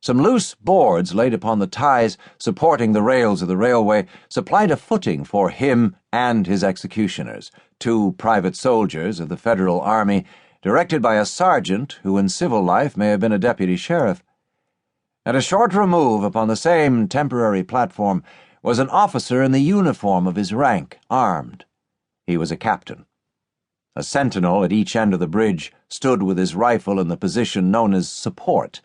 Some loose boards laid upon the ties supporting the rails of the railway supplied a footing for him and his executioners, two private soldiers of the Federal Army, directed by a sergeant who in civil life may have been a deputy sheriff. At a short remove upon the same temporary platform was an officer in the uniform of his rank, armed. He was a captain. A sentinel at each end of the bridge stood with his rifle in the position known as support,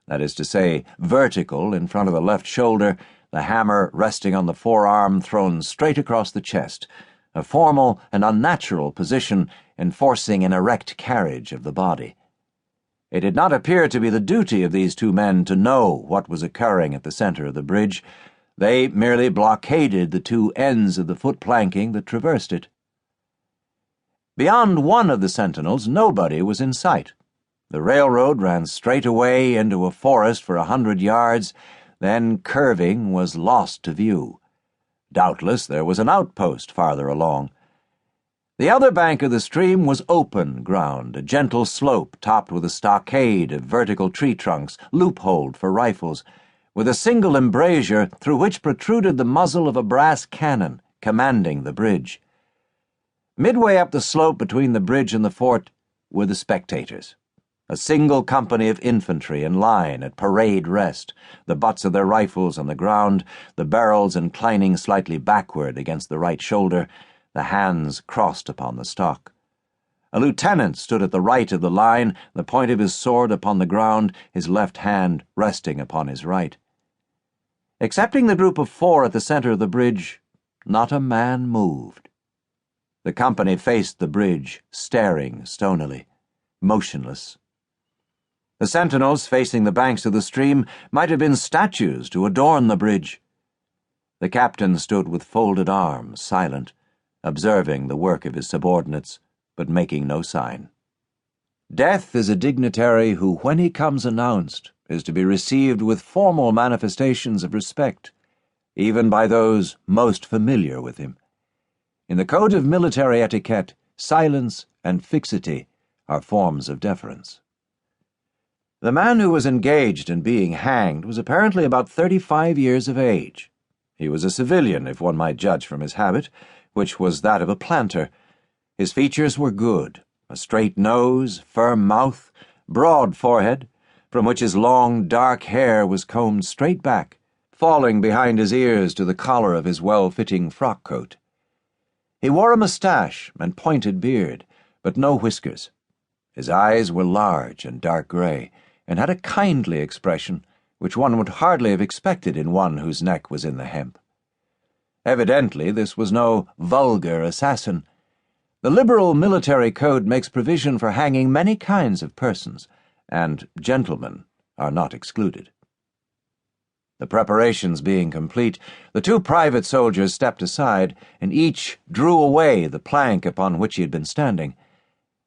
that is to say, vertical in front of the left shoulder, the hammer resting on the forearm thrown straight across the chest, a formal and unnatural position enforcing an erect carriage of the body. It did not appear to be the duty of these two men to know what was occurring at the center of the bridge. They merely blockaded the two ends of the foot planking that traversed it. Beyond one of the sentinels, nobody was in sight. The railroad ran straight away into a forest for 100 yards, then, curving, was lost to view. Doubtless there was an outpost farther along. The other bank of the stream was open ground, a gentle slope topped with a stockade of vertical tree trunks, loopholed for rifles, with a single embrasure through which protruded the muzzle of a brass cannon commanding the bridge. Midway up the slope between the bridge and the fort were the spectators. A single company of infantry in line at parade rest, the butts of their rifles on the ground, the barrels inclining slightly backward against the right shoulder, the hands crossed upon the stock. A lieutenant stood at the right of the line, the point of his sword upon the ground, his left hand resting upon his right. Excepting the group of four at the center of the bridge, not a man moved. The company faced the bridge, staring stonily, motionless. The sentinels facing the banks of the stream might have been statues to adorn the bridge. The captain stood with folded arms, silent, observing the work of his subordinates, but making no sign. Death is a dignitary who, when he comes announced, is to be received with formal manifestations of respect, even by those most familiar with him. In the code of military etiquette, silence and fixity are forms of deference. The man who was engaged in being hanged was apparently about 35 years of age. He was a civilian, if one might judge from his habit, which was that of a planter. His features were good, a straight nose, firm mouth, broad forehead, from which his long, dark hair was combed straight back, falling behind his ears to the collar of his well-fitting frock coat. He wore a moustache and pointed beard, but no whiskers. His eyes were large and dark gray, and had a kindly expression which one would hardly have expected in one whose neck was in the hemp. Evidently this was no vulgar assassin. The liberal military code makes provision for hanging many kinds of persons, and gentlemen are not excluded. The preparations being complete, the two private soldiers stepped aside, and each drew away the plank upon which he had been standing.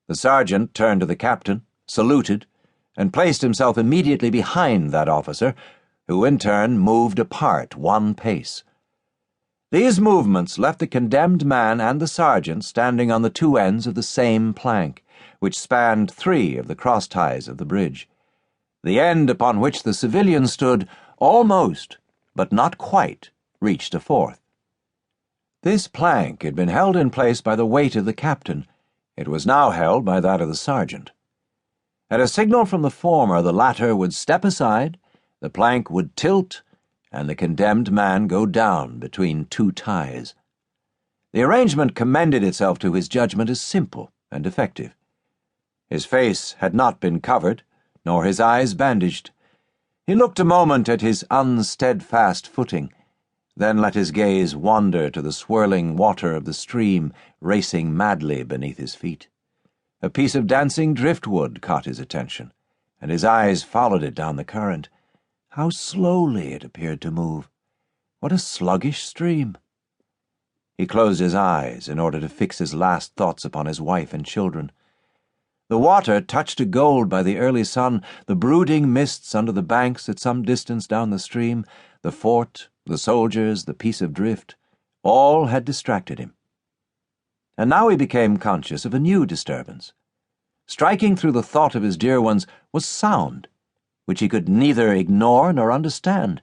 The sergeant turned to the captain, saluted, and placed himself immediately behind that officer, who in turn moved apart 1 pace. These movements left the condemned man and the sergeant standing on the two ends of the same plank, which spanned 3 of the cross ties of the bridge. The end upon which the civilian stood almost, but not quite, reached a 4th. This plank had been held in place by the weight of the captain. It was now held by that of the sergeant. At a signal from the former, the latter would step aside, the plank would tilt, and the condemned man go down between 2 ties. The arrangement commended itself to his judgment as simple and effective. His face had not been covered, nor his eyes bandaged. He looked a moment at his unsteadfast footing, then let his gaze wander to the swirling water of the stream racing madly beneath his feet. A piece of dancing driftwood caught his attention, and his eyes followed it down the current. How slowly it appeared to move! What a sluggish stream! He closed his eyes in order to fix his last thoughts upon his wife and children. The water, touched to gold by the early sun, the brooding mists under the banks at some distance down the stream, the fort, the soldiers, the piece of drift, all had distracted him. And now he became conscious of a new disturbance. Striking through the thought of his dear ones was sound. which he could neither ignore nor understand.